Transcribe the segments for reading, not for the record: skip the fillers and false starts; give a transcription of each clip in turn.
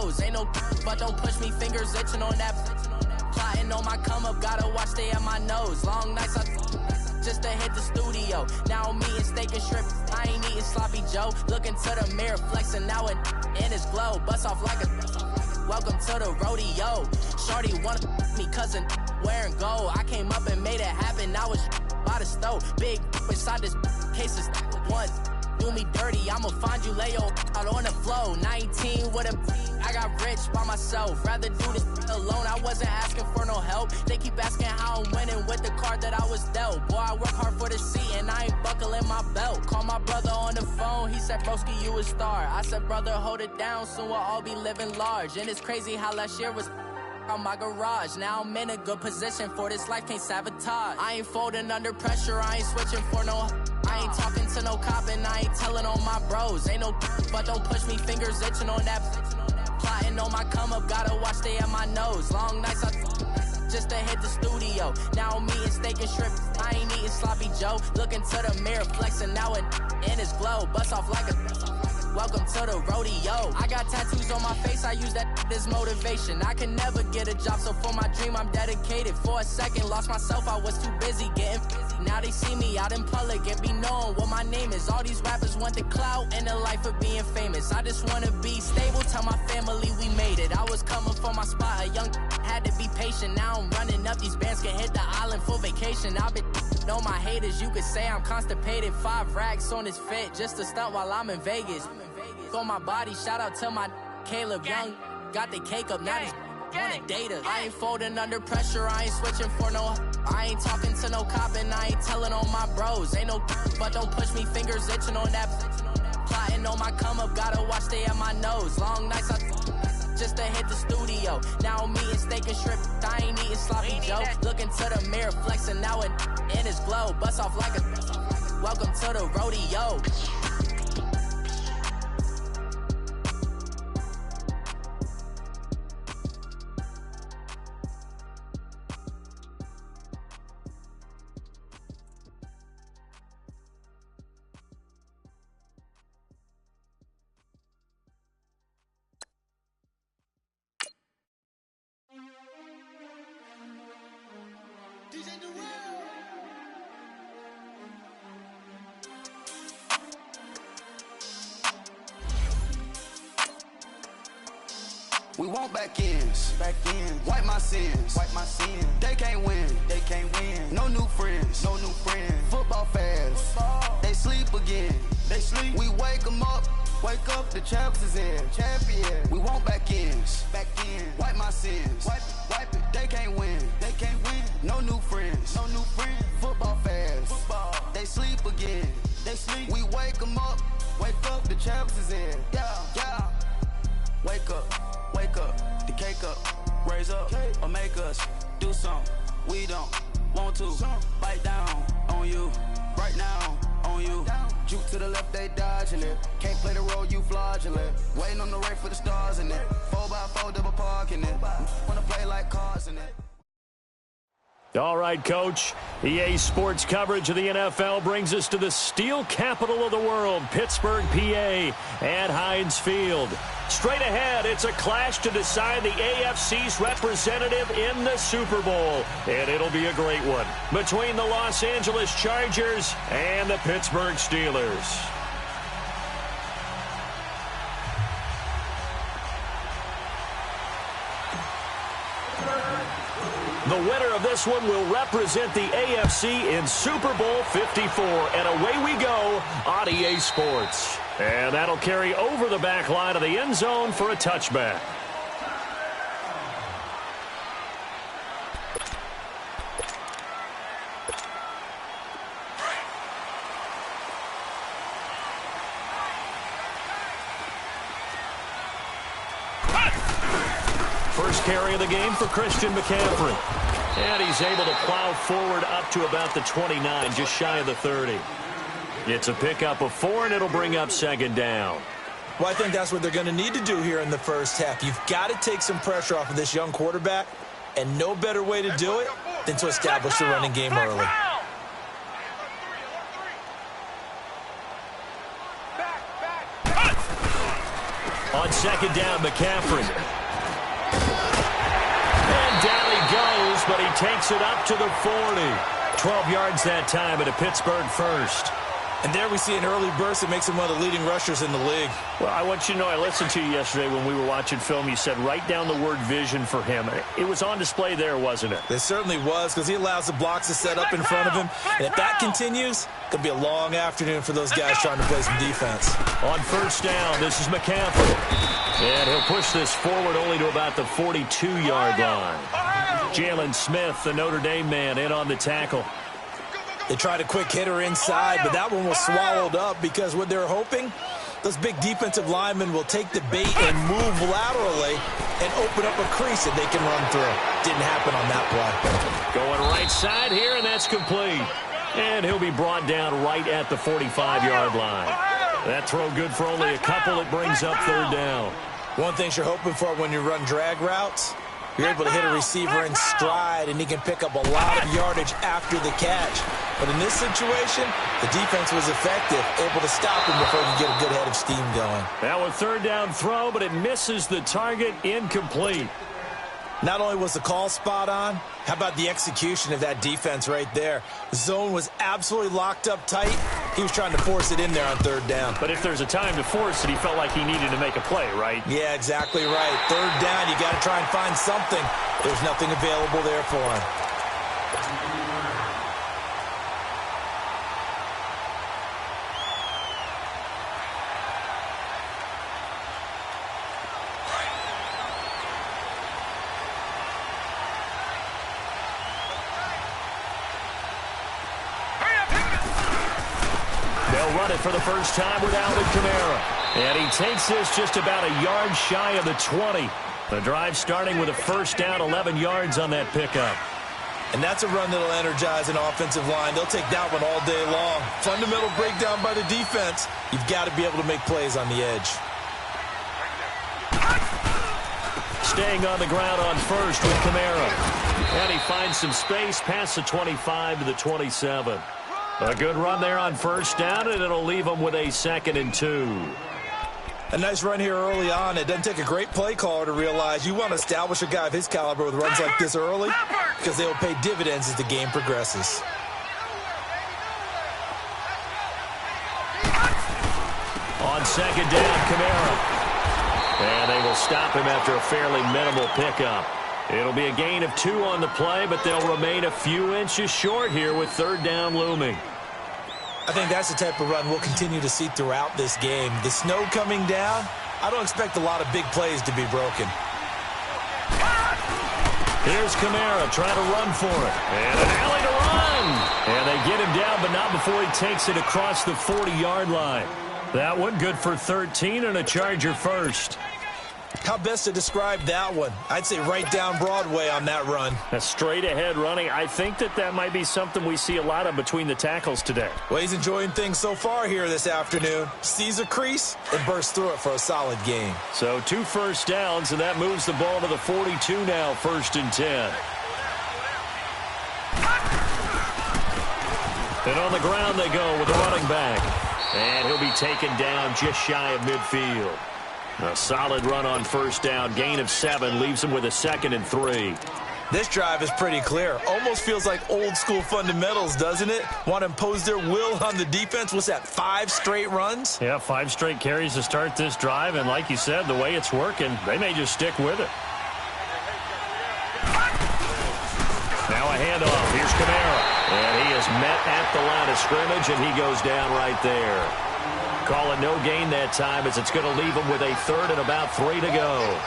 bros. Ain't no but don't push me, fingers itching on that. Plotting on my come up, gotta watch stay at my nose. Long nights just to hit the studio. Now I'm eating steak and shrimp, I ain't eating sloppy Joe. Looking to the mirror, flexing now and in his glow. Bust off like a welcome to the rodeo. Shorty wanna me cousin wearing gold. I came up and made it happen, now it's by the stove. Big inside this cases once. Do me dirty, I'ma find you, lay your out on the floor. 19 with a, I got rich by myself. Rather do this alone, I wasn't asking for no help. They keep asking how I'm winning with the card that I was dealt. Boy, I work hard for the seat and I ain't buckling my belt. Call my brother on the phone, he said, broski, you a star. I said, brother, hold it down, soon we'll all be living large. And it's crazy how last year was on my garage. Now I'm in a good position for this life, can't sabotage. I ain't folding under pressure, I ain't switching for no. I ain't talking to no cop and I ain't telling on my bros. Ain't no but don't push me, fingers itching on that. Plotting on my come up, gotta watch stay at my nose. Long nights just to hit the studio. Now I'm eating steak and shrimp, I ain't eating sloppy Joe. Looking to the mirror, flexing now and in his glow. Bust off like a welcome to the rodeo. I got tattoos on my face, I use that as motivation. I can never get a job, so for my dream I'm dedicated. For a second, lost myself, I was too busy getting busy. Now they see me out in public and be known what my name is. All these rappers want the clout and the life of being famous. I just wanna be stable, tell my family we made it. I was coming for my spot, a young had to be patient. Now I'm running up, these bands can hit the island for vacation. I've been know my haters, you could say I'm constipated. 5 racks on his fit, just to stunt while I'm in Vegas. On my body, shout out to my Caleb Young. Got the cake up, now these wanna date us. I ain't folding under pressure, I ain't switching for no. I ain't talking to no cop and I ain't telling on my bros. Ain't no but don't push me, fingers itching on that. Plotting on my come up, gotta watch stay at my nose. Long nights just to hit the studio. Now I'm eating steak and shrimp, I ain't eating sloppy Joe. Looking to the mirror, flexing now and in his glow. Bust off like a welcome to the rodeo. We want back ends, wipe my sins, they can't win, no new friends, football fans, they sleep again, we wake them up, the champs is in, we want back ends, wipe my sins, wipe it, they can't win, no new friends, football fans, they sleep again, we wake them up, the champs is in, yeah, wake up, the cake up, raise up, or make us do something we don't want to. Bite down on you, right now on you. Juke to the left, they dodging it. Can't play the role, you fraudulent. Waiting on the rain for the stars in it. 4x4 double parking it. Wanna play like cars in it. All right, Coach. EA Sports coverage of the NFL brings us to the steel capital of the world, Pittsburgh, PA, at Heinz Field. Straight ahead, it's a clash to decide the AFC's representative in the Super Bowl, and it'll be a great one between the Los Angeles Chargers and the Pittsburgh Steelers. The winner of this one will represent the AFC in Super Bowl 54. And away we go on EA Sports. And that'll carry over the back line of the end zone for a touchback. First carry of the game for Christian McCaffrey. And he's able to plow forward up to about the 29, just shy of the 30. It's a pickup of 4, and it'll bring up second down. Well, I think that's what they're going to need to do here in the first half. You've got to take some pressure off of this young quarterback, and no better way to do it than to establish the running game early. On second down, McCaffrey. And down he goes, but he takes it up to the 40. 12 yards that time at a Pittsburgh first. And there we see an early burst that makes him one of the leading rushers in the league. Well, I want you to know, I listened to you yesterday when we were watching film. You said write down the word vision for him. It was on display there, wasn't it? It certainly was, because he allows the blocks to set up in front of him. And if that continues, it could be a long afternoon for those guys trying to play some defense. On first down, this is McCaffrey. And he'll push this forward only to about the 42-yard line. Jalen Smith, the Notre Dame man, in on the tackle. They tried a quick hitter inside, but that one was swallowed up because what they're hoping, those big defensive linemen will take the bait and move laterally and open up a crease that they can run through. Didn't happen on that play. Going right side here, and that's complete. And he'll be brought down right at the 45-yard line. That throw good for only a couple. It brings up third down. One thing you're hoping for when you run drag routes, you're able to hit a receiver in stride, and he can pick up a lot of yardage after the catch. But in this situation, the defense was effective, able to stop him before he could get a good head of steam going. Now a third down throw, but it misses the target, incomplete. Not only was the call spot on, how about the execution of that defense right there? The zone was absolutely locked up tight. He was trying to force it in there on third down. But if there's a time to force it, he felt like he needed to make a play, right? Yeah, exactly right. Third down, you got to try and find something. There's nothing available there for him. For the first time with Alvin Kamara. And he takes this just about a yard shy of the 20. The drive starting with a first down, 11 yards on that pickup. And that's a run that'll energize an offensive line. They'll take that one all day long. Fundamental breakdown by the defense. You've got to be able to make plays on the edge. Staying on the ground on first with Kamara. And he finds some space past the 25 to the 27. A good run there on first down, and it'll leave them with a 2nd and 2. A nice run here early on. It doesn't take a great play caller to realize you want to establish a guy of his caliber with runs like this early because they will pay dividends as the game progresses. On second down, Kamara. And they will stop him after a fairly minimal pickup. It'll be a gain of 2 on the play, but they'll remain a few inches short here with third down looming. I think that's the type of run we'll continue to see throughout this game. The snow coming down, I don't expect a lot of big plays to be broken. Here's Kamara trying to run for it. And an alley to run. And they get him down, but not before he takes it across the 40-yard line. That one good for 13 and a Charger first. How best to describe that one? I'd say right down Broadway on that run. A straight-ahead running. I think that might be something we see a lot of between the tackles today. Well, he's enjoying things so far here this afternoon. Sees a crease and bursts through it for a solid gain. So 2 first downs, and that moves the ball to the 42 now, 1st and 10. And on the ground they go with the running back. And he'll be taken down just shy of midfield. A solid run on first down. Gain of 7 leaves him with a 2nd and 3. This drive is pretty clear. Almost feels like old school fundamentals, doesn't it? Want to impose their will on the defense. What's that, 5 straight runs? Yeah, 5 straight carries to start this drive. And like you said, the way it's working, they may just stick with it. Now a handoff. Here's Kamara. And he is met at the line of scrimmage, and he goes down right there. Call it no gain that time as it's going to leave him with a 3rd and about 3 to go.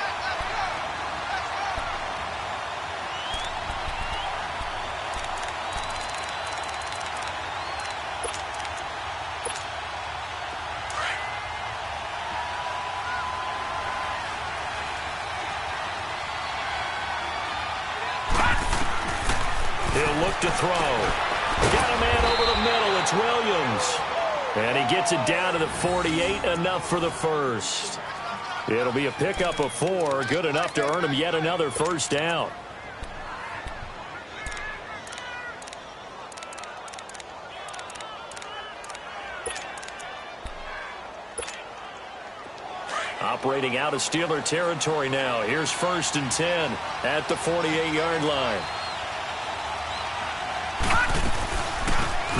He'll look to throw. Got a man over the middle. It's Williams. And he gets it down to the 48, enough for the first. It'll be a pickup of 4, good enough to earn him yet another first down. Operating out of Steeler territory now. Here's 1st and 10 at the 48-yard line.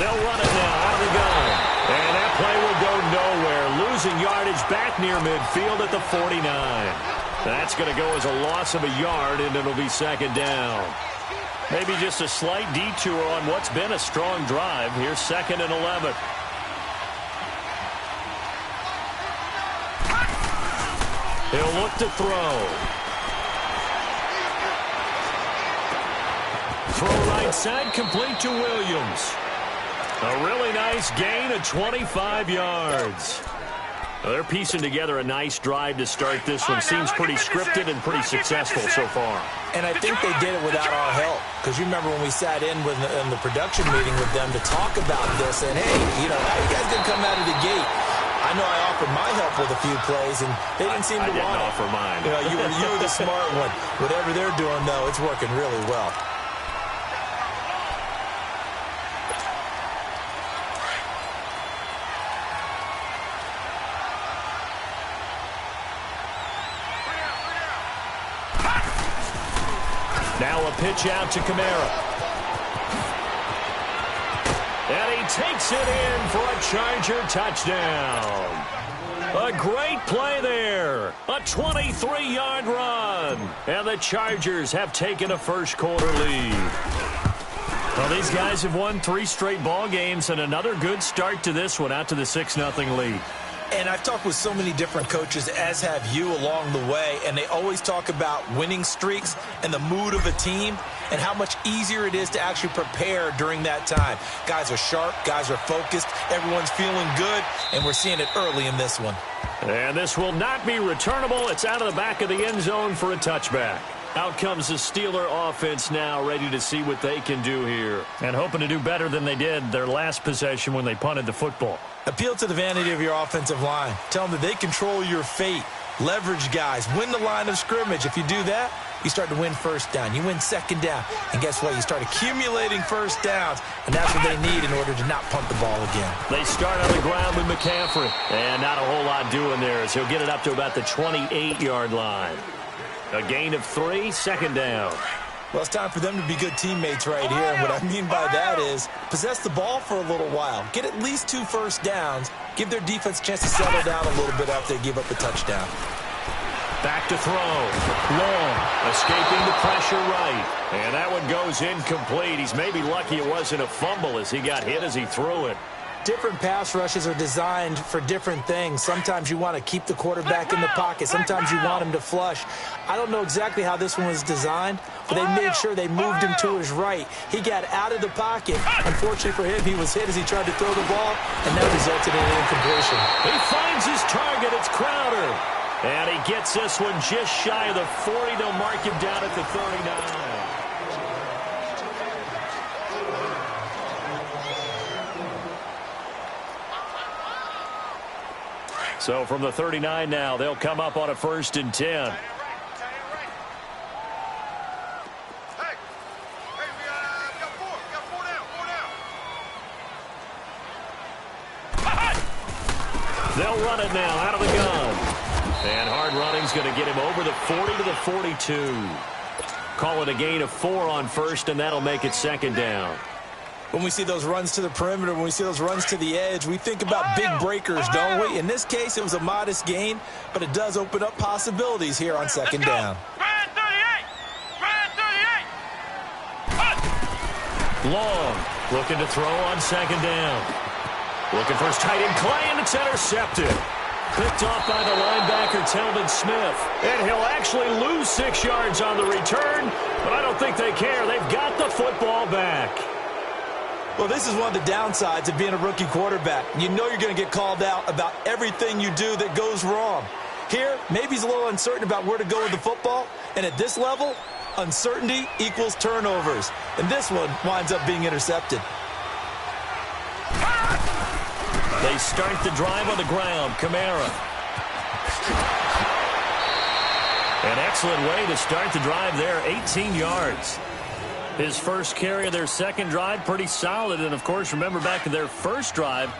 They'll run it now out of the gun. And that play will go nowhere. Losing yardage back near midfield at the 49. That's going to go as a loss of a yard, and it'll be 2nd down. Maybe just a slight detour on what's been a strong drive. Here's 2nd and 11. He'll look to throw. Throw right side, complete to Williams. A really nice gain of 25 yards. Well, they're piecing together a nice drive to start this one. Seems pretty scripted and pretty successful so far. And I think they did it without our help. Because you remember when we sat in the production meeting with them to talk about this. And, hey, you know, how you guys going to come out of the gate? I know I offered my help with a few plays, and they didn't seem to want it. I didn't offer mine. You know, you were the smart one. Whatever they're doing, though, it's working really well. Now a pitch out to Kamara. And he takes it in for a Charger touchdown. A great play there. A 23-yard run. And the Chargers have taken a first-quarter lead. Well, these guys have won 3 straight ball games and another good start to this one out to the 6-0 lead. And I've talked with so many different coaches, as have you, along the way, and they always talk about winning streaks and the mood of a team and how much easier it is to actually prepare during that time. Guys are sharp, guys are focused, everyone's feeling good, and we're seeing it early in this one. And this will not be returnable. It's out of the back of the end zone for a touchback. Out comes the Steeler offense now, ready to see what they can do here. And hoping to do better than they did their last possession when they punted the football. Appeal to the vanity of your offensive line. Tell them that they control your fate. Leverage guys. Win the line of scrimmage. If you do that, you start to win first down. You win second down. And guess what? You start accumulating first downs. And that's what they need in order to not punt the ball again. They start on the ground with McCaffrey. And not a whole lot doing there as he'll get it up to about the 28-yard line. A gain of 3, 2nd down. Well, it's time for them to be good teammates right here. And what I mean by that is possess the ball for a little while. Get at least 2 first downs. Give their defense a chance to settle down a little bit after they give up a touchdown. Back to throw. Long. Escaping the pressure right. And that one goes incomplete. He's maybe lucky it wasn't a fumble as he got hit as he threw it. Different pass rushes are designed for different things. Sometimes you want to keep the quarterback in the pocket. Sometimes you want him to flush. I don't know exactly how this one was designed, but they made sure they moved him to his right. He got out of the pocket. Unfortunately for him, he was hit as he tried to throw the ball, and that resulted in an incompletion. He finds his target. It's Crowder. And he gets this one just shy of the 40. They'll mark him down at the 39. So from the 39 now, they'll come up on a 1st and 10. They'll run it now out of the gun. And hard running's going to get him over the 40 to the 42. Call it a gain of 4 on 1st, and that'll make it 2nd down. When we see those runs to the perimeter, when we see those runs to the edge, we think about big breakers, don't we? In this case, it was a modest gain, but it does open up possibilities here on 2nd down. Long, looking to throw on 2nd down. Looking for his tight end, Clay, and it's intercepted. Picked off by the linebacker, Telvin Smith. And he'll actually lose 6 yards on the return, but I don't think they care. They've got the football back. Well, this is one of the downsides of being a rookie quarterback. You know you're going to get called out about everything you do that goes wrong. Here, maybe he's a little uncertain about where to go with the football. And at this level, uncertainty equals turnovers. And this one winds up being intercepted. They start the drive on the ground. Kamara. An excellent way to start the drive there. 18 yards. His first carry of their second drive, pretty solid. And, of course, remember back to their first drive,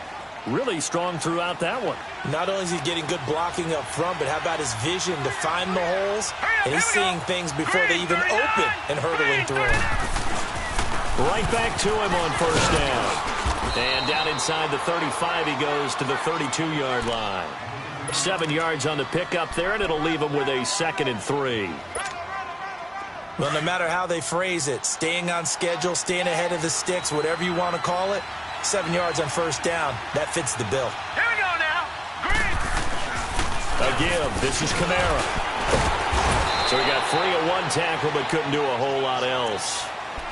really strong throughout that one. Not only is he getting good blocking up front, but how about his vision to find the holes? And he's seeing things before they even open and hurdling through them. Right back to him on first down. And down inside the 35, he goes to the 32-yard line. 7 yards on the pickup there, and it'll leave him with a 2nd and 3. Well, no matter how they phrase it, staying on schedule, staying ahead of the sticks, whatever you want to call it, 7 yards on first down, that fits the bill. Here we go now. Green. A give. This is Kamara. So he got free of one tackle but couldn't do a whole lot else.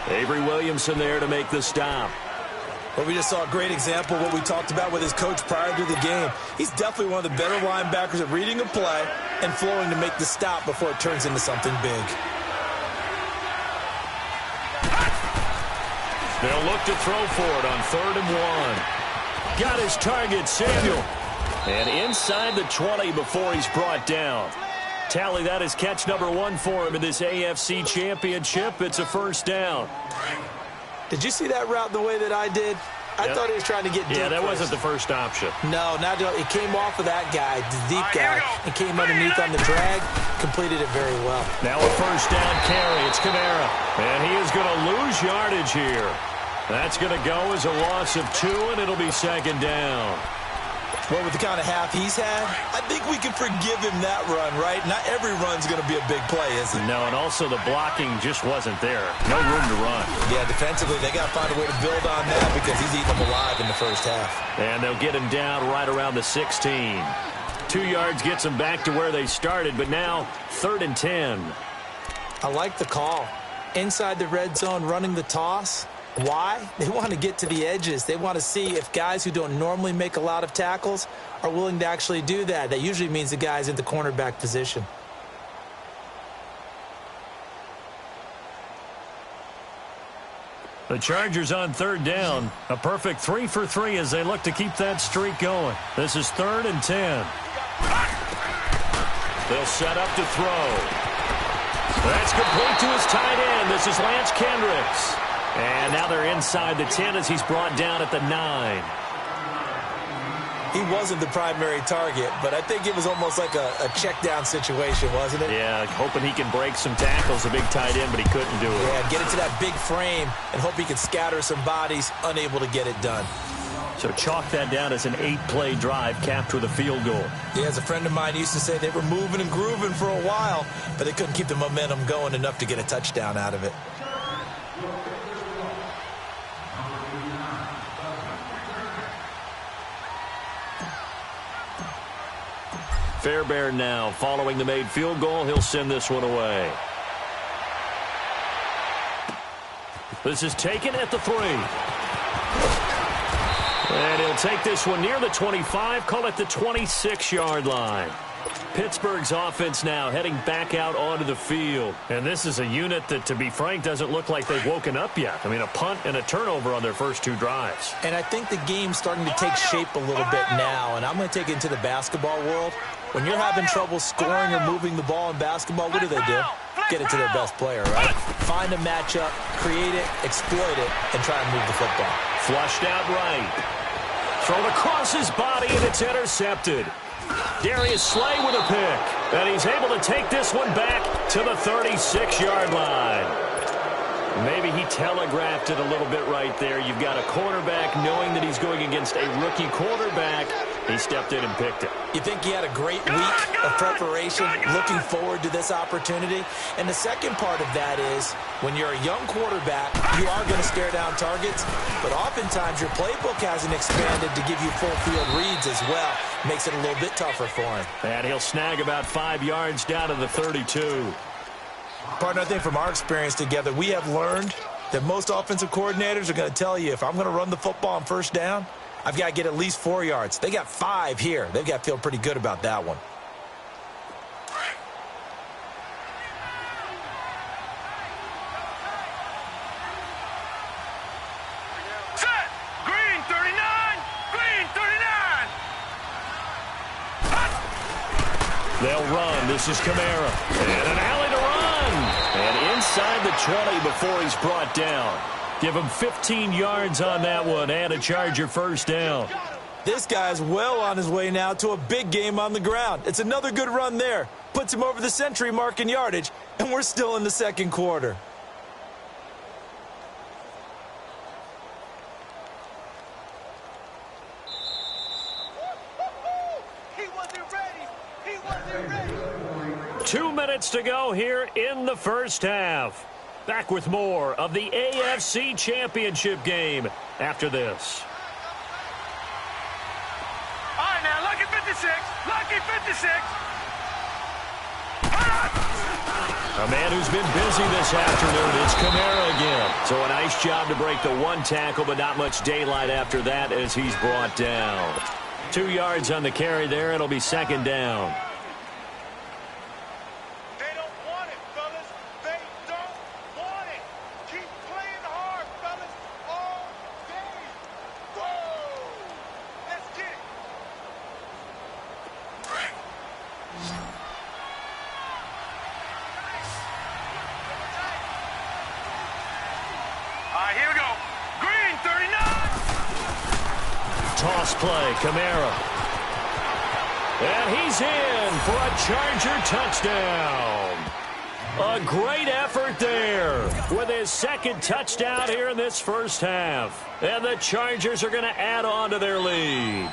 Avery Williamson there to make the stop. Well, we just saw a great example of what we talked about with his coach prior to the game. He's definitely one of the better linebackers at reading a play and flowing to make the stop before it turns into something big. They'll look to throw for it on 3rd and 1. Got his target, Samuel. And inside the 20 before he's brought down. Tally, that is catch number 1 for him in this AFC Championship. It's a first down. Did you see that route the way that I did? I thought he was trying to get deep. Yeah, that first. wasn't the first option. No, it came off of that guy, the deep guy. It came underneath on the drag, completed it very well. Now a first down carry. It's Kamara. And he is going to lose yardage here. That's going to go as a loss of 2, and it'll be 2nd down. Well, with the kind of half he's had, I think we can forgive him that run, right? Not every run's going to be a big play, is it? No, and also the blocking just wasn't there. No room to run. Yeah, defensively, they got to find a way to build on that because he's eating them alive in the first half. And they'll get him down right around the 16. 2 yards gets them back to where they started, but now 3rd and 10. I like the call. Inside the red zone, running the toss. Why? They want to get to the edges. They want to see if guys who don't normally make a lot of tackles are willing to actually do that. That usually means the guy's in the cornerback position. The Chargers on 3rd down. A perfect 3 for 3 as they look to keep that streak going. This is 3rd and 10. They'll set up to throw. That's complete to his tight end. This is Lance Kendricks. And now they're inside the 10 as he's brought down at the 9. He wasn't the primary target, but I think it was almost like a check down situation, wasn't it? Yeah, hoping he can break some tackles, a big tight end, but he couldn't do it. Yeah, get into that big frame and hope he can scatter some bodies, unable to get it done. So chalk that down as an 8-play drive capped with a field goal. Yeah, as a friend of mine used to say, they were moving and grooving for a while, but they couldn't keep the momentum going enough to get a touchdown out of it. Fairbairn now following the made field goal. He'll send this one away. This is taken at the 3. And he'll take this one near the 25, call it the 26-yard line. Pittsburgh's offense now heading back out onto the field. And this is a unit that, to be frank, doesn't look like they've woken up yet. I mean, a punt and a turnover on their first 2 drives. And I think the game's starting to take shape a little bit now, and I'm going to take it into the basketball world. When you're having trouble scoring or moving the ball in basketball, what do? Get it to their best player, right? Find a matchup, create it, exploit it, and try and move the football. Flushed out right. Thrown across his body, and it's intercepted. Darius Slay with a pick. And he's able to take this one back to the 36-yard line. Maybe he telegraphed it a little bit right there. You've got a quarterback knowing that he's going against a rookie quarterback. He stepped in and picked it. You think he had a great week of preparation, looking forward to this opportunity? And the second part of that is, when you're a young quarterback, you are going to stare down targets, but oftentimes your playbook hasn't expanded to give you full field reads as well. Makes it a little bit tougher for him. And he'll snag about 5 yards down to the 32. Partner, I think from our experience together, we have learned that most offensive coordinators are going to tell you, if I'm going to run the football on first down, I've got to get at least 4 yards. They got 5 here. They've got to feel pretty good about that one. Set. Green 39. Green 39. They'll run. This is Kamara. And an alley to run. And inside the 20 before he's brought down. Give him 15 yards on that one and a Charger first down. This guy's well on his way now to a big game on the ground. It's another good run there. Puts him over the century mark in yardage, and we're still in the second quarter. He wasn't ready. He wasn't ready. 2 minutes to go here in the first half. Back with more of the AFC Championship game after this. All right, now, lucky 56. Lucky 56. A man who's been busy this afternoon, it's Kamara again. So a nice job to break the one tackle, but not much daylight after that as he's brought down. 2 yards on the carry there. It'll be second down. They don't want it, fellas. They don't want it. Keep playing hard, fellas. All day. Whoa. Let's get it. All right, here we go. Green, 39. Toss play, Kamara. And he's in for a Charger touchdown. A great effort there with his second touchdown here in this first half. And the Chargers are going to add on to their lead.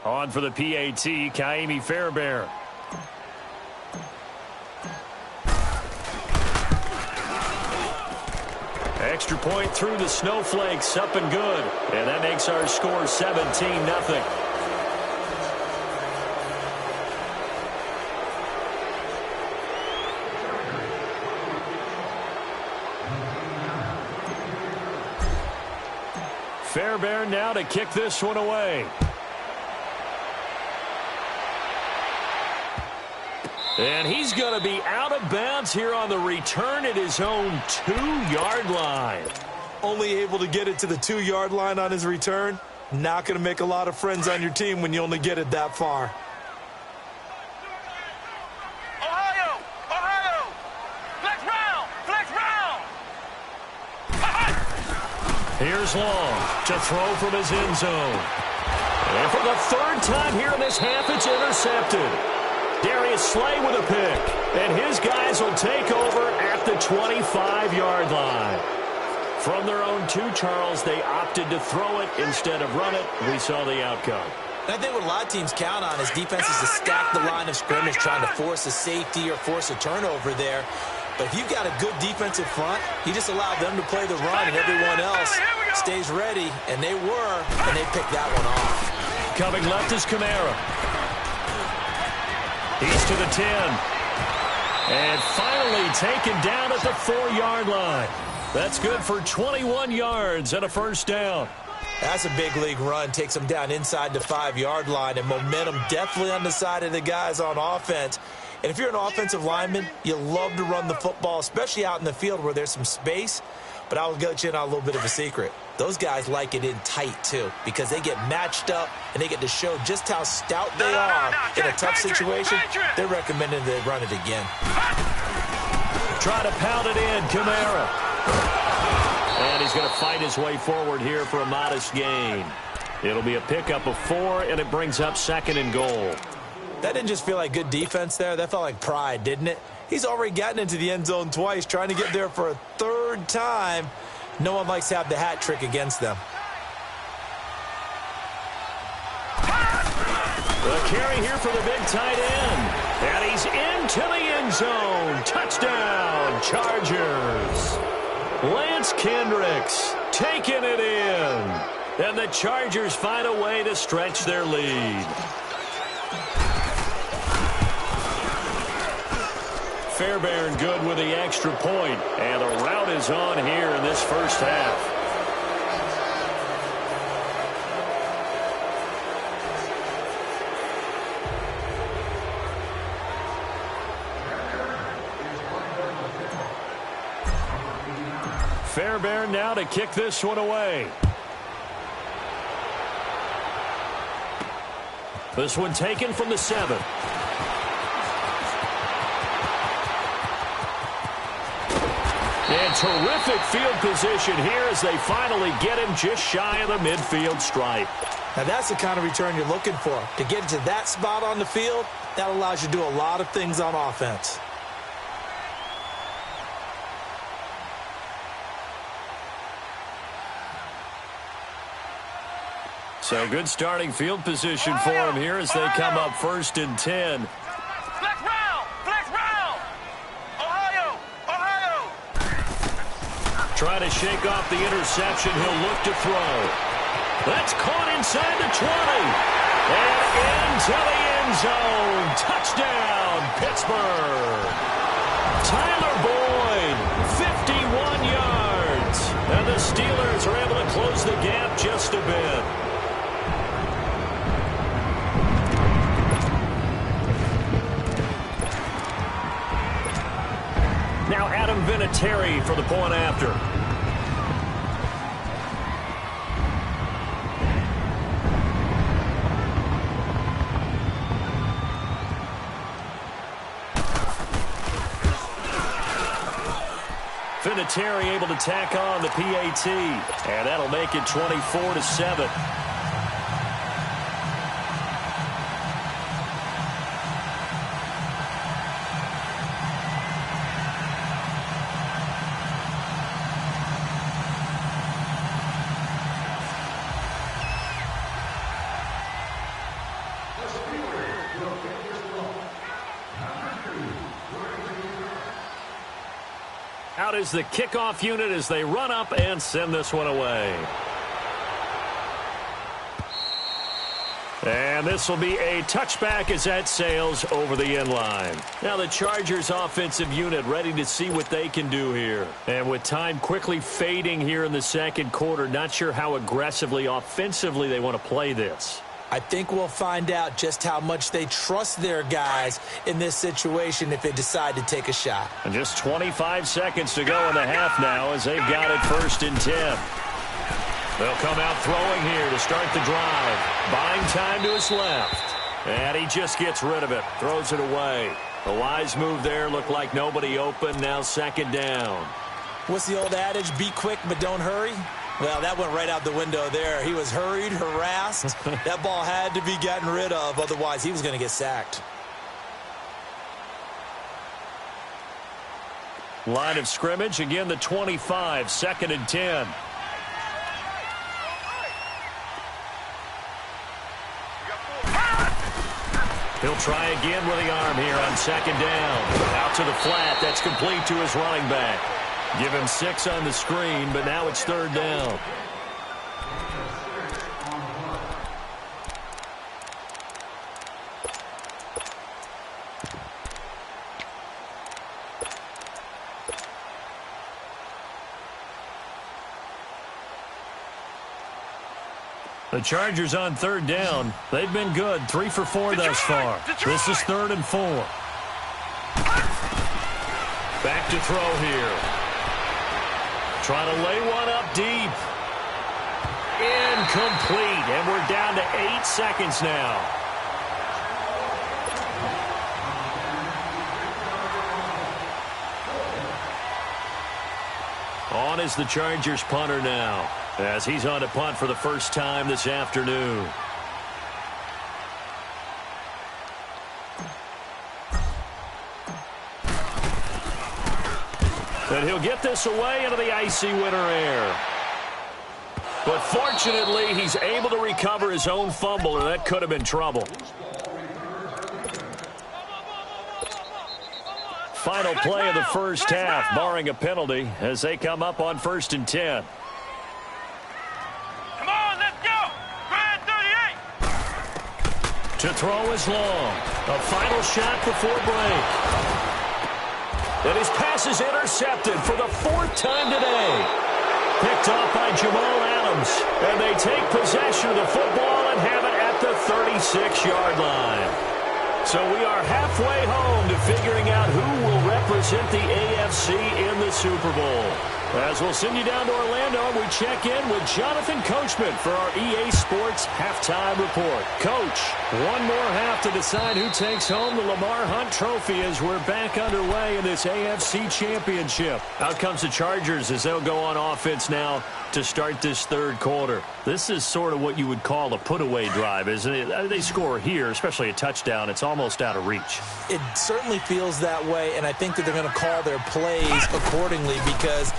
On for the PAT, Kaimi Fairbairn. Extra point through the snowflakes, up and good. And that makes our score 17-0. Fairbairn now to kick this one away. And he's going to be out of bounds here on the return at his own 2-yard line. Only able to get it to the 2-yard line on his return. Not going to make a lot of friends on your team when you only get it that far. Ohio! Ohio! Flex round! Flex round! Here's Long to throw from his end zone. And for the third time here in this half, it's intercepted. Darius Slay with a pick. And his guys will take over at the 25-yard line. From their own 2, Charles, they opted to throw it instead of run it. We saw the outcome. And I think what a lot of teams count on is defenses to stack the line of scrimmage, trying to force a safety or force a turnover there. But if you've got a good defensive front, you just allow them to play the run, and everyone else stays ready. And they were, and they picked that one off. Coming left is Kamara. He's to the 10. And finally taken down at the 4-yard line. That's good for 21 yards and a first down. That's a big league run. Takes them down inside the 5-yard line. And momentum definitely on the side of the guys on offense. And if you're an offensive lineman, you love to run the football, especially out in the field where there's some space. But I'll let you in on a little bit of a secret. Those guys like it in tight, too, because they get matched up and they get to show just how stout they are in a tough situation. They're recommending they run it again. Try to pound it in, Kamara. And he's going to fight his way forward here for a modest gain. It'll be a pickup of 4, and it brings up 2nd and goal. That didn't just feel like good defense there. That felt like pride, didn't it? He's already gotten into the end zone twice, trying to get there for a 3rd time. No one likes to have the hat trick against them. The carry here for the big tight end. And he's into the end zone. Touchdown, Chargers. Lance Kendricks taking it in. And the Chargers find a way to stretch their lead. Fairbairn good with the extra point. And the rout is on here in this first half. Fairbairn now to kick this one away. This one taken from the 7. And terrific field position here as they finally get him just shy of the midfield stripe. Now that's the kind of return you're looking for. To get to that spot on the field, that allows you to do a lot of things on offense. So good starting field position for him here as they come up 1st and 10. Flex round! Flex round! Ohio! Ohio! Trying to shake off the interception. He'll look to throw. That's caught inside the 20. And into the end zone. Touchdown, Pittsburgh. Tyler Boyd, 51 yards. And the Steelers are able to close the gap just a bit. Now Adam Vinatieri for the point after. Vinatieri able to tack on the PAT. And that'll make it 24-7. Out is the kickoff unit as they run up and send this one away. And this will be a touchback as that sails over the end line. Now the Chargers offensive unit ready to see what they can do here. And with time quickly fading here in the second quarter, not sure how aggressively offensively they want to play this. I think we'll find out just how much they trust their guys in this situation if they decide to take a shot. And just 25 seconds to go in the half now as they've got it 1st and 10. They'll come out throwing here to start the drive. Buying time to his left. And he just gets rid of it. Throws it away. A wise move there. Looked like nobody open. Now 2nd down. What's the old adage? Be quick, but don't hurry. Well, that went right out the window there. He was hurried, harassed. That ball had to be gotten rid of. Otherwise, he was going to get sacked. Line of scrimmage. Again, the 25. 2nd and 10. He'll try again with the arm here on 2nd down. Out to the flat. That's complete to his running back. Give him 6 on the screen, but now it's 3rd down. The Chargers on 3rd down. They've been good. 3 for 4 thus far. This is 3rd and 4. Back to throw here. Trying to lay one up deep. Incomplete. And we're down to 8 seconds now. On is the Chargers punter now, as he's on to punt for the first time this afternoon. And he'll get this away into the icy winter air. But fortunately, he's able to recover his own fumble, or that could have been trouble. Final play of the first half, barring a penalty, as they come up on 1st and 10. Come on, let's go! Grand 38! To throw is long. A final shot before break. And his pass is intercepted for the 4th time today. Picked off by Jamal Adams. And they take possession of the football and have it at the 36-yard line. So we are halfway home to figuring out who will represent the AFC in the Super Bowl. As we'll send you down to Orlando, we check in with Jonathan Coachman for our EA Sports Halftime Report. Coach, one more half to decide who takes home the Lamar Hunt Trophy as we're back underway in this AFC Championship. Out comes the Chargers as they'll go on offense now to start this third quarter. This is sort of what you would call a put-away drive, isn't it? They score here, especially a touchdown. It's almost out of reach. It certainly feels that way, and I think that they're going to call their plays accordingly because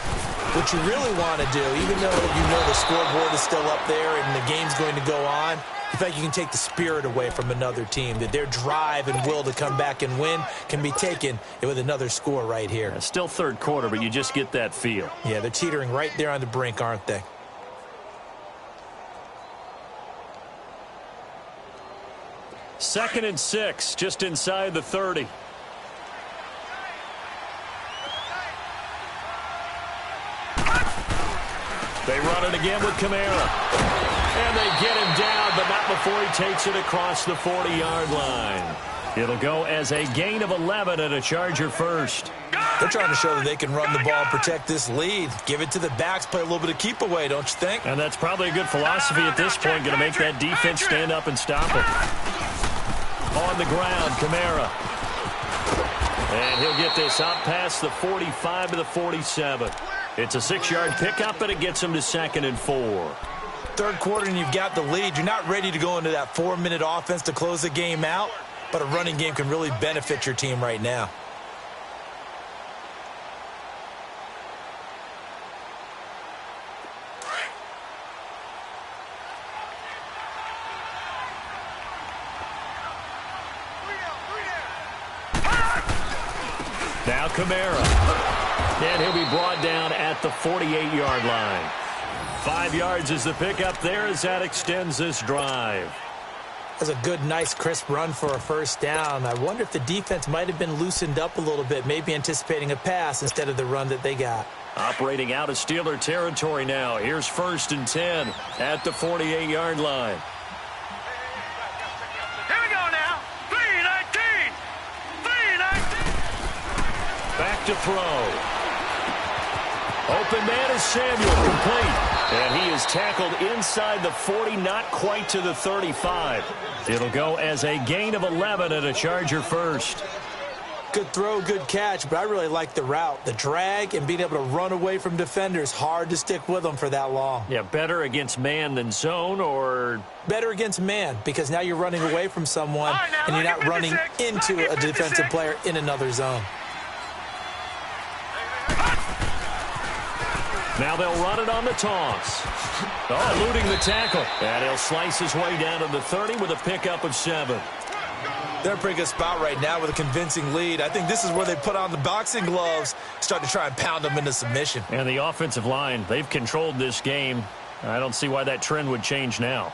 what you really want to do, even though you know the scoreboard is still up there and the game's going to go on, in fact, you can take the spirit away from another team, that their drive and will to come back and win can be taken with another score right here. It's still third quarter, but you just get that feel. Yeah, they're teetering right there on the brink, aren't they? Second and 6, just inside the 30. They run it again with Kamara. And they get him down, but not before he takes it across the 40-yard line. It'll go as a gain of 11 and a Charger first. They're trying to show that they can run the ball and protect this lead. Give it to the backs, play a little bit of keep away, don't you think? And that's probably a good philosophy at this point, going to make that defense stand up and stop it. On the ground, Kamara. And he'll get this out past the 45 to the 47. It's a 6-yard pickup, and it gets him to 2nd and 4. Third quarter and you've got the lead. You're not ready to go into that 4-minute offense to close the game out, but a running game can really benefit your team right now. Now Kamara. And he'll be brought down at the 48-yard line. 5 yards is the pickup there as that extends this drive. That's a good, nice, crisp run for a first down. I wonder if the defense might have been loosened up a little bit, maybe anticipating a pass instead of the run that they got. Operating out of Steeler territory now. Here's 1st and 10 at the 48-yard line. Here we go now. 3-19. 3-19. Back to throw. Open man is Samuel, complete. And he is tackled inside the 40, not quite to the 35. It'll go as a gain of 11 and a Charger first. Good throw, good catch, but I really like the route. The drag and being able to run away from defenders. Hard to stick with them for that long. Yeah, better against man than zone, or? Better against man, because now you're running away from someone and you're not running into a defensive player in another zone. Now they'll run it on the toss. Eluding the tackle. And he'll slice his way down to the 30 with a pickup of 7. They're in a pretty good spot right now with a convincing lead. I think this is where they put on the boxing gloves, start to try and pound them into submission. And the offensive line, they've controlled this game. I don't see why that trend would change now.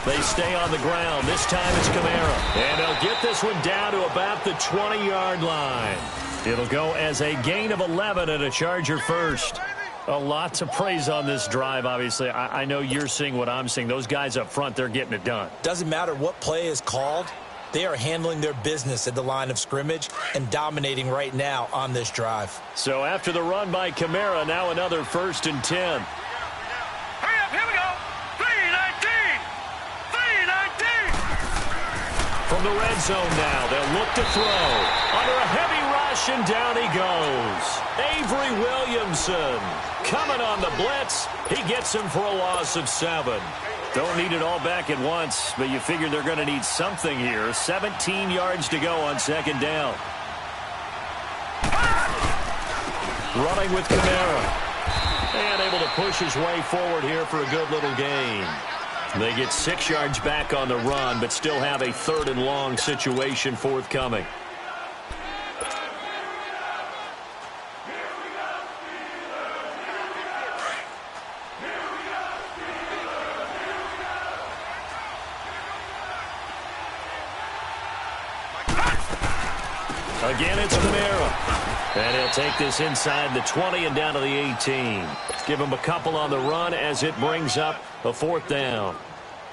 They stay on the ground. This time it's Kamara. And they'll get this one down to about the 20-yard line. It'll go as a gain of 11 and a Charger first. A lot to praise on this drive, obviously. I know you're seeing what I'm seeing. Those guys up front, they're getting it done. Doesn't matter what play is called. They are handling their business at the line of scrimmage and dominating right now on this drive. So after the run by Kamara, now another 1st and 10. From the red zone now, they'll look to throw. Under a heavy rush, and down he goes. Avery Williamson coming on the blitz. He gets him for a loss of 7. Don't need it all back at once, but you figure they're going to need something here. 17 yards to go on 2nd down. Running with Kamara. And able to push his way forward here for a good little gain. They get 6 yards back on the run, but still have a 3rd and long situation forthcoming. Again, it's Kamara. And he'll take this inside the 20 and down to the 18. Give him a couple on the run as it brings up a 4th down.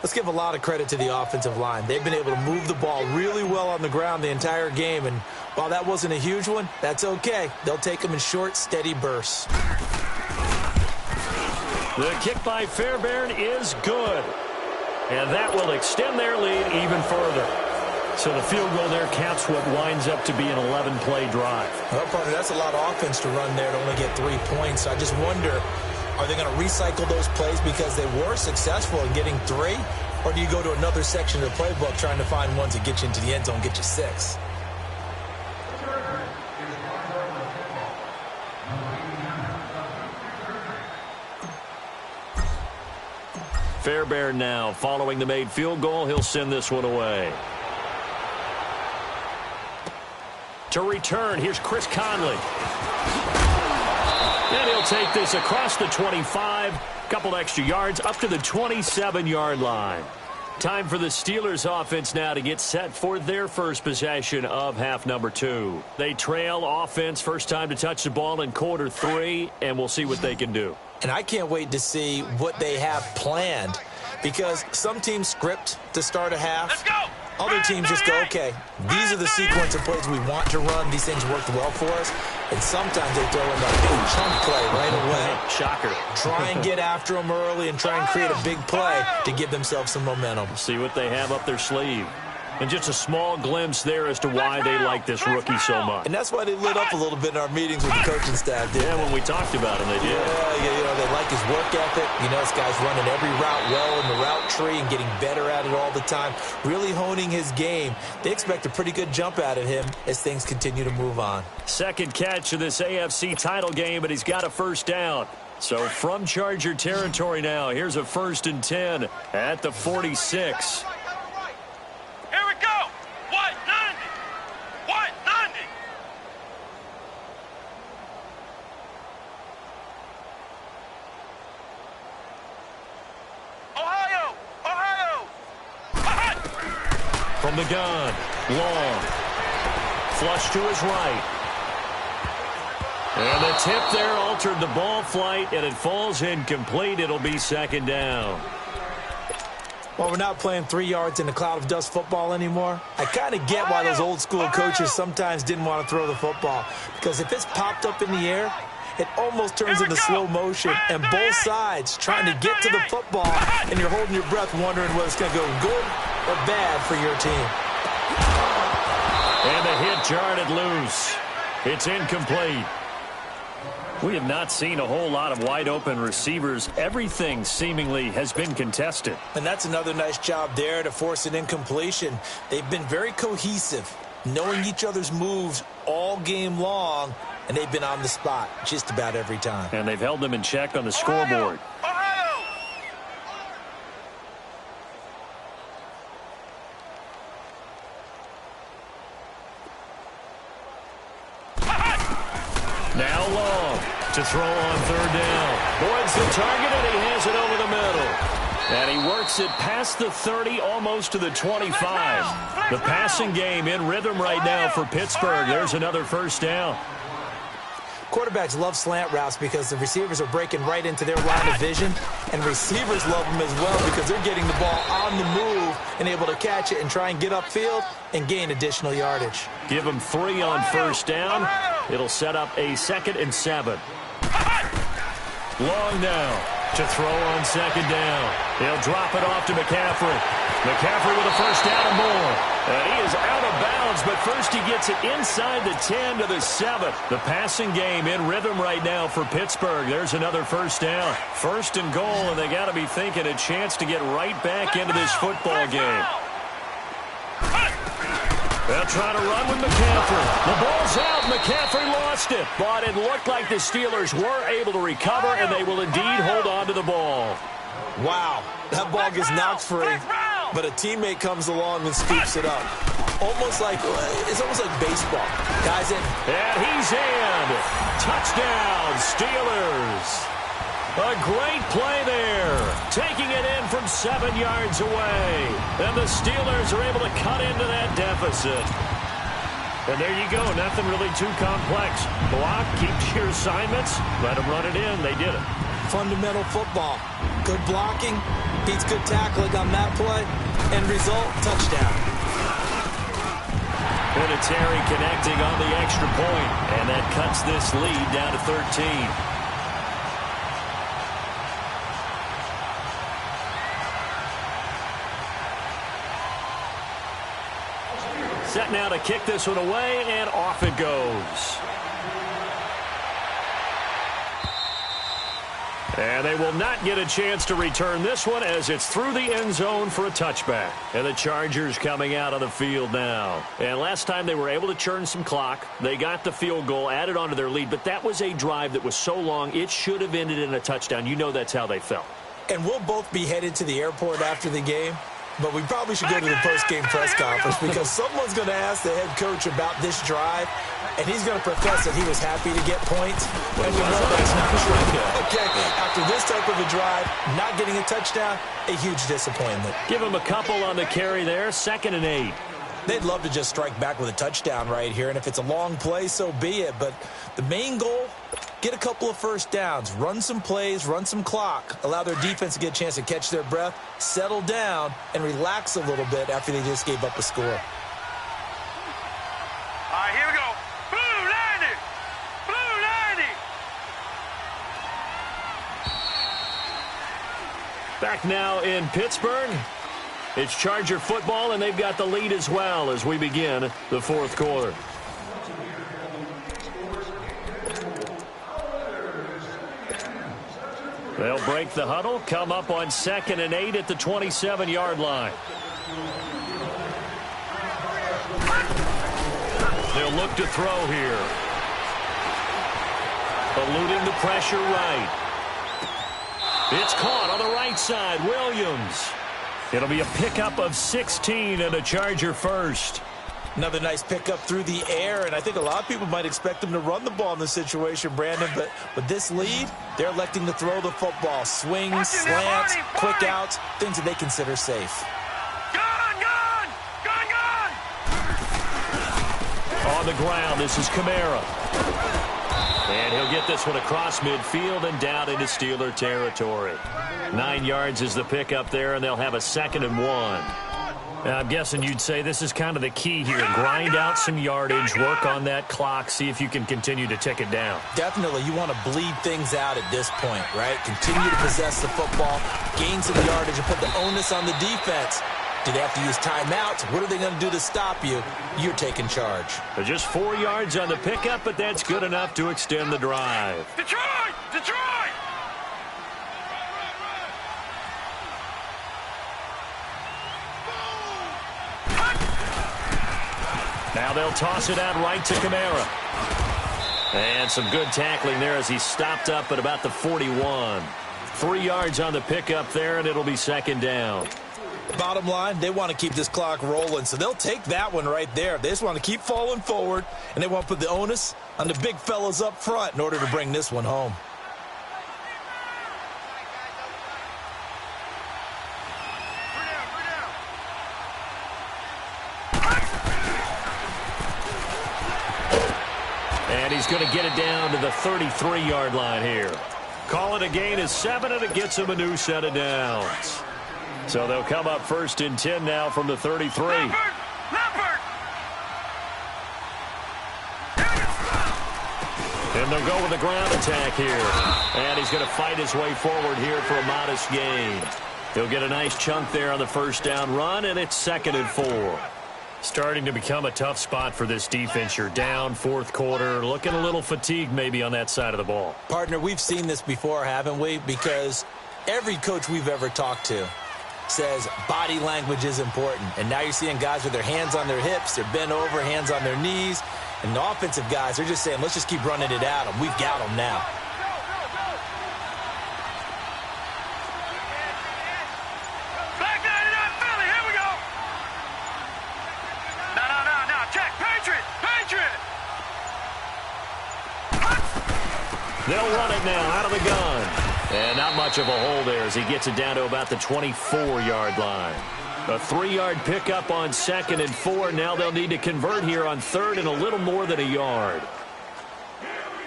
Let's give a lot of credit to the offensive line. They've been able to move the ball really well on the ground the entire game. And while that wasn't a huge one, that's okay. They'll take them in short, steady bursts. The kick by Fairbairn is good. And that will extend their lead even further. So the field goal there caps what winds up to be an 11-play drive. Well, partner, that's a lot of offense to run there to only get 3 points. So I just wonder, are they going to recycle those plays because they were successful in getting 3? Or do you go to another section of the playbook trying to find ones that get you into the end zone, get you 6? Fairbairn now following the made field goal. He'll send this one away. To return, here's Chris Conley. And he'll take this across the 25. Couple extra yards up to the 27-yard line. Time for the Steelers offense now to get set for their first possession of half number 2. They trail offense, first time to touch the ball in quarter 3, and we'll see what they can do. And I can't wait to see what they have planned, because some teams script to start a half. Let's go! Other teams just go, okay, these are the sequence of plays we want to run. These things worked well for us. And sometimes they throw in that big chunk play right away. Shocker. Try and get after them early and try and create a big play to give themselves some momentum. See what they have up their sleeve. And just a small glimpse there as to why they like this rookie so much. And that's why they lit up a little bit in our meetings with the coaching staff. Yeah, when we talked about him, they did. Yeah, they like his work ethic. You know, this guy's running every route well in the route tree and getting better at it all the time, really honing his game. They expect a pretty good jump out of him as things continue to move on. Second catch of this AFC title game, but he's got a first down. So from Charger territory now, here's a 1st and 10 at the 46. Here we go! 190! 190! Ohio! Ohio! From the gun, long. Flush to his right. And the tip there altered the ball flight, and it falls incomplete. It'll be 2nd down. Well, we're not playing 3 yards in a cloud of dust football anymore. I kind of get why those old school coaches sometimes didn't want to throw the football. Because if it's popped up in the air, it almost turns into slow motion. And both sides trying to get to the football, and you're holding your breath wondering whether it's going to go good or bad for your team. And the hit jarred it loose. It's incomplete. We have not seen a whole lot of wide-open receivers. Everything seemingly has been contested. And that's another nice job there to force an incompletion. They've been very cohesive, knowing each other's moves all game long, and they've been on the spot just about every time. And they've held them in check on the scoreboard. Ohio! Now long to throw on 3rd down. Boyd's the target, and he has it over the middle. And he works it past the 30, almost to the 25. The passing game in rhythm right now for Pittsburgh. There's another 1st down. Quarterbacks love slant routes because the receivers are breaking right into their line of vision, and receivers love them as well because they're getting the ball on the move and able to catch it and try and get upfield and gain additional yardage. Give them 3 on 1st down. It'll set up a 2nd and 7. Long now to throw on 2nd down. He'll drop it off to McCaffrey. McCaffrey with a 1st down and more. And he is out of bounds, but first he gets it inside the 10 to the 7. The passing game in rhythm right now for Pittsburgh. There's another 1st down. 1st and goal, and they got to be thinking a chance to get right back into this football game. They'll try to run with McCaffrey. The ball's out. McCaffrey lost it. But it looked like the Steelers were able to recover, and they will indeed hold on to the ball. Wow, that ball gets knocked free, but a teammate comes along and scoops it up. It's almost like baseball. Guys in. And he's in. Touchdown, Steelers. A great play there. Taking it in from 7 yards away. And the Steelers are able to cut into that deficit. And there you go. Nothing really too complex. Block, keep to your assignments, let them run it in. They did it. Fundamental football. Good blocking, beats good tackling on that play. End result, touchdown. Vinatieri connecting on the extra point, and that cuts this lead down to 13. Set now to kick this one away, and off it goes. And they will not get a chance to return this one as it's through the end zone for a touchback. And the Chargers coming out on the field now. And last time they were able to churn some clock. They got the field goal, added on to their lead. But that was a drive that was so long, it should have ended in a touchdown. You know that's how they felt. And we'll both be headed to the airport after the game. But we probably should go to the post-game press conference because someone's going to ask the head coach about this drive, and he's going to profess that he was happy to get points. And we know that's not true. Okay, after this type of a drive, not getting a touchdown, a huge disappointment. Give him a couple on the carry there, 2nd and 8. They'd love to just strike back with a touchdown right here, and if it's a long play, so be it. But the main goal, get a couple of first downs, run some plays, run some clock, allow their defense to get a chance to catch their breath, settle down, and relax a little bit after they just gave up a score. All right, here we go. Blue 90! Blue 90! Back now in Pittsburgh. It's Charger football, and they've got the lead as well as we begin the fourth quarter. They'll break the huddle, come up on 2nd and 8 at the 27-yard line. They'll look to throw here. Eluding the pressure right. It's caught on the right side. Williams. It'll be a pickup of 16 and a Charger first. Another nice pickup through the air, and I think a lot of people might expect them to run the ball in this situation, Brandon, but with this lead, they're electing to throw the football. Swings, slants, quick outs, things that they consider safe. On the ground, this is Kamara. And he'll get this one across midfield and down into Steeler territory. 9 yards is the pickup there, and they'll have a 2nd and 1. Now, I'm guessing you'd say this is kind of the key here. Grind out some yardage, work on that clock, see if you can continue to tick it down. Definitely. You want to bleed things out at this point, right? Continue to possess the football, gain some yardage, and put the onus on the defense. Do they have to use timeouts? What are they going to do to stop you? You're taking charge. Just 4 yards on the pickup, but that's good enough to extend the drive. Detroit! Detroit! Now they'll toss it out right to Kamara. And some good tackling there as he stopped up at about the 41. 3 yards on the pickup there, and it'll be 2nd down. Bottom line, they want to keep this clock rolling, so they'll take that one right there. They just want to keep falling forward, and they want to put the onus on the big fellas up front in order to bring this one home. And he's going to get it down to the 33-yard line here. Call it a gain of 7, and it gets him a new set of downs. So they'll come up 1st and 10 now from the 33. Leopard! And they'll go with the ground attack here. And he's going to fight his way forward here for a modest gain. He'll get a nice chunk there on the 1st down run, and it's 2nd and 4. Starting to become a tough spot for this defense. You're down 4th quarter, looking a little fatigued maybe on that side of the ball. Partner, we've seen this before, haven't we? Because every coach we've ever talked to says body language is important. And now you're seeing guys with their hands on their hips, they're bent over, hands on their knees. And the offensive guys, they're just saying, let's just keep running it at them. We've got them now. Black 99 Philly, here we go. No, check. Patriot. They'll run it now out of the gun. And not much of a hole there as he gets it down to about the 24-yard line. A 3-yard pickup on 2nd and 4. Now they'll need to convert here on 3rd and a little more than a yard. Here we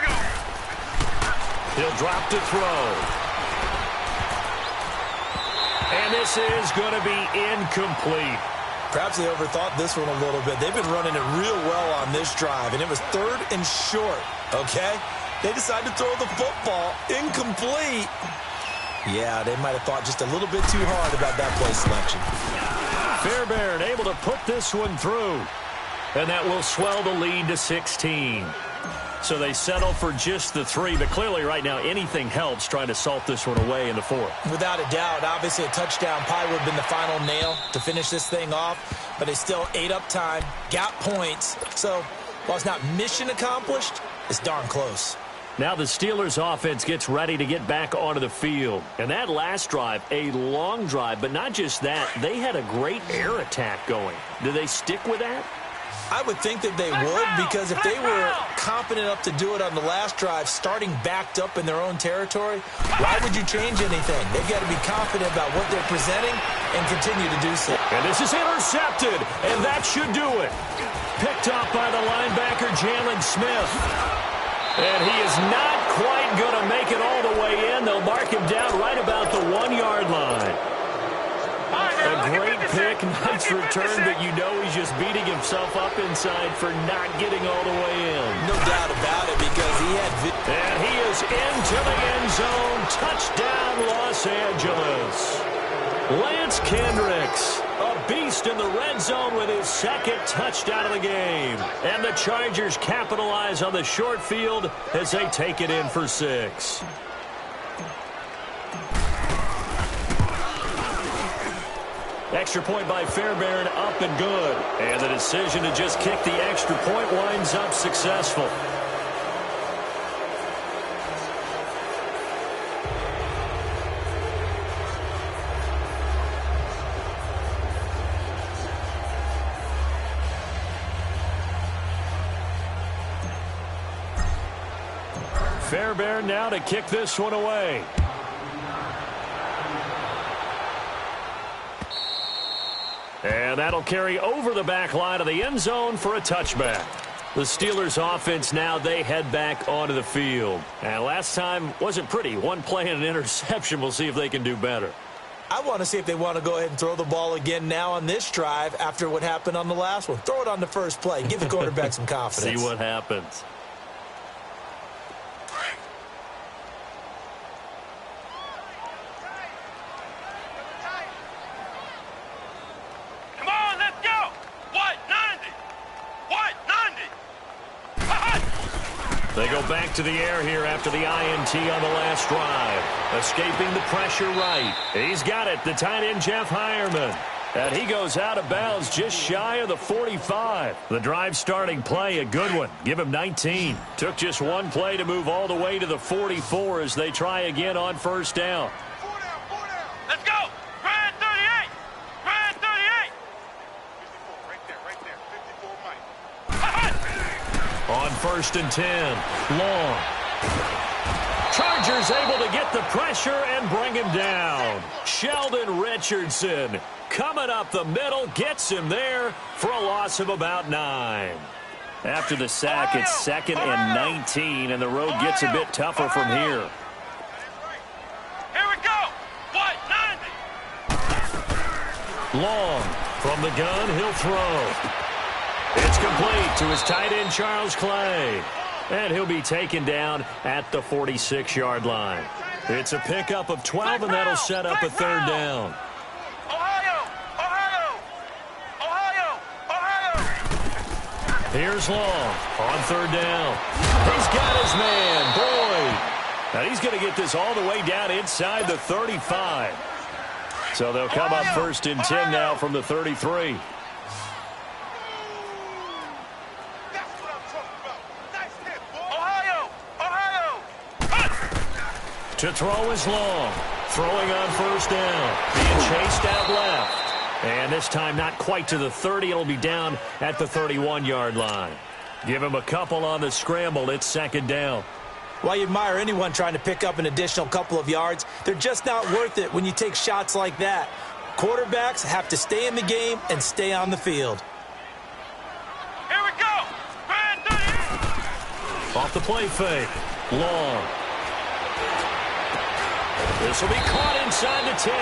go. He'll drop to throw. And this is going to be incomplete. Perhaps they overthought this one a little bit. They've been running it real well on this drive, and it was 3rd and short, okay? They decided to throw the football incomplete. Yeah, they might have thought just a little bit too hard about that play selection. Fairbairn able to put this one through. And that will swell the lead to 16. So they settle for just the 3, but clearly right now anything helps trying to salt this one away in the 4th. Without a doubt, obviously a touchdown probably would have been the final nail to finish this thing off, but they still ate up time, got points. So while it's not mission accomplished, it's darn close. Now the Steelers offense gets ready to get back onto the field. And that last drive, a long drive, but not just that, they had a great air attack going. Do they stick with that? I would think that they would, because if they were confident enough to do it on the last drive, starting backed up in their own territory, why would you change anything? They've got to be confident about what they're presenting and continue to do so. And this is intercepted, and that should do it. Picked up by the linebacker, Jalen Smith. And he is not quite going to make it all the way in. They'll mark him down right about the 1-yard line. A great pick, nice return, but you know he's just beating himself up inside for not getting all the way in. No doubt about it, because he had... And he is into the end zone. Touchdown, Los Angeles. Lance Kendricks, a beast in the red zone with his 2nd touchdown of the game. And the Chargers capitalize on the short field as they take it in for 6. Extra point by Fairbairn, up and good. And the decision to just kick the extra point winds up successful. Fairbairn now to kick this one away. And that'll carry over the back line of the end zone for a touchback. The Steelers offense now, they head back onto the field. And last time wasn't pretty. One play and an interception. We'll see if they can do better. I want to see if they want to go ahead and throw the ball again now on this drive after what happened on the last one. Throw it on the first play. Give the quarterback some confidence. See what happens. They go back to the air here after the INT on the last drive. Escaping the pressure right. He's got it, the tight end, Jeff Heuerman. And he goes out of bounds just shy of the 45. The drive starting play, a good one. Give him 19. Took just one play to move all the way to the 44 as they try again on first down. Let's go! Ryan 38! Ryan 38! 54, right there. 54, Mike. On 1st and 10, long. Chargers able to get the pressure and bring him down. Sheldon Richardson coming up the middle, gets him there for a loss of about 9. After the sack, it's 2nd and 19, and the road gets a bit tougher from here. Here we go! What? 90! Long from the gun, he'll throw. It's complete to his tight end, Charles Clay. And he'll be taken down at the 46-yard line. It's a pickup of 12, and that'll set up a 3rd down. Ohio! Ohio! Ohio! Ohio! Here's Long on 3rd down. He's got his man, Boyd. And he's going to get this all the way down inside the 35. So they'll come up 1st and 10 now from the 33. Ohio! Ohio! To throw is Long. Throwing on first down. Being chased out left. And this time not quite to the 30. It'll be down at the 31-yard line. Give him a couple on the scramble. It's second down. Well, you admire anyone trying to pick up an additional couple of yards. They're just not worth it when you take shots like that. Quarterbacks have to stay in the game and stay on the field. Here we go. Off the play fake. Long. This will be caught inside the 10.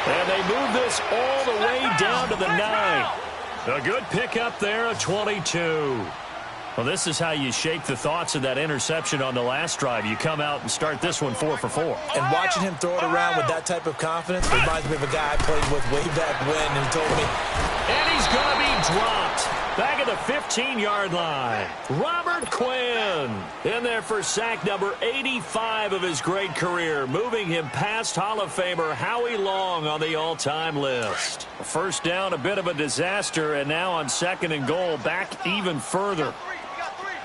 And they move this all the way down to the 9. A good pickup there, a 22. Well, this is how you shake the thoughts of that interception on the last drive. You come out and start this one 4 for 4. And watching him throw it around with that type of confidence reminds me of a guy I played with way back when, and he told me. And he's going to be dropped. Back at the 15-yard line. Robert Quinn in there for sack number 85 of his great career, moving him past Hall of Famer Howie Long on the all-time list. First down, a bit of a disaster, and now on second and goal, back even further.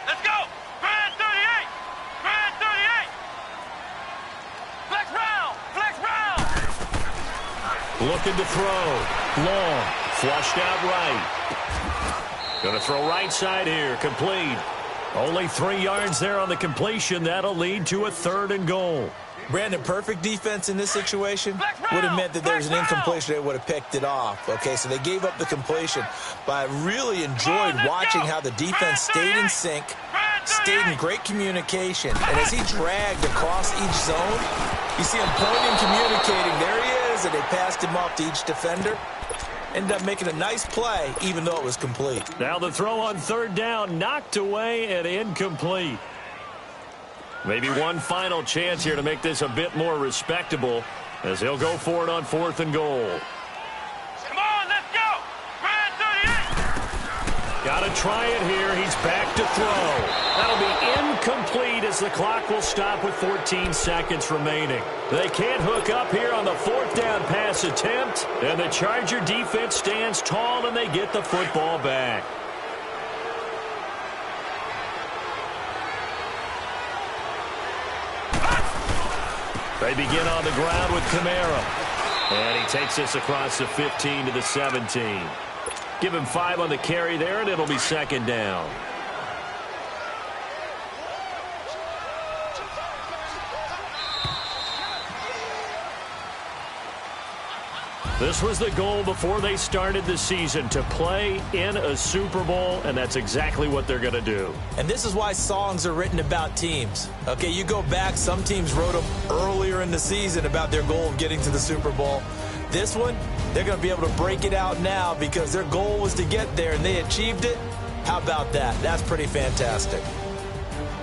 Let's go. Grand 38. Grand 38. Flex round. Flex round. Looking to throw. Long. Flushed out right. Going to throw right side here. Complete. Only 3 yards there on the completion. That'll lead to a third and goal. Brandon, perfect defense in this situation would have meant that there was an incompletion. They would have picked it off. Okay, so they gave up the completion. But I really enjoyed watching how the defense stayed in sync, stayed in great communication. And as he dragged across each zone, you see him pointing, communicating. There he is, and they passed him off to each defender. Ended up making a nice play, even though it was complete. Now the throw on third down, knocked away and incomplete. Maybe one final chance here to make this a bit more respectable as he'll go for it on fourth and goal. Come on, let's go. Grand 38. Got to try it here. He's back to throw. That'll be incomplete as the clock will stop with 14 seconds remaining. They can't hook up here on the fourth down pass attempt, and the Charger defense stands tall and they get the football back. They begin on the ground with Kamara. And he takes this across the 15 to the 17. Give him 5 on the carry there, and it'll be second down. This was the goal before they started the season, to play in a Super Bowl, and that's exactly what they're going to do. And this is why songs are written about teams. Okay, you go back, some teams wrote them earlier in the season about their goal of getting to the Super Bowl. This one, they're going to be able to break it out now because their goal was to get there, and they achieved it. How about that? That's pretty fantastic.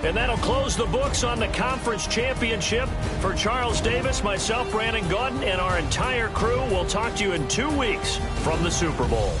And that'll close the books on the conference championship. For Charles Davis, myself, Brandon Gaudin, and our entire crew, we'll talk to you in 2 weeks from the Super Bowl.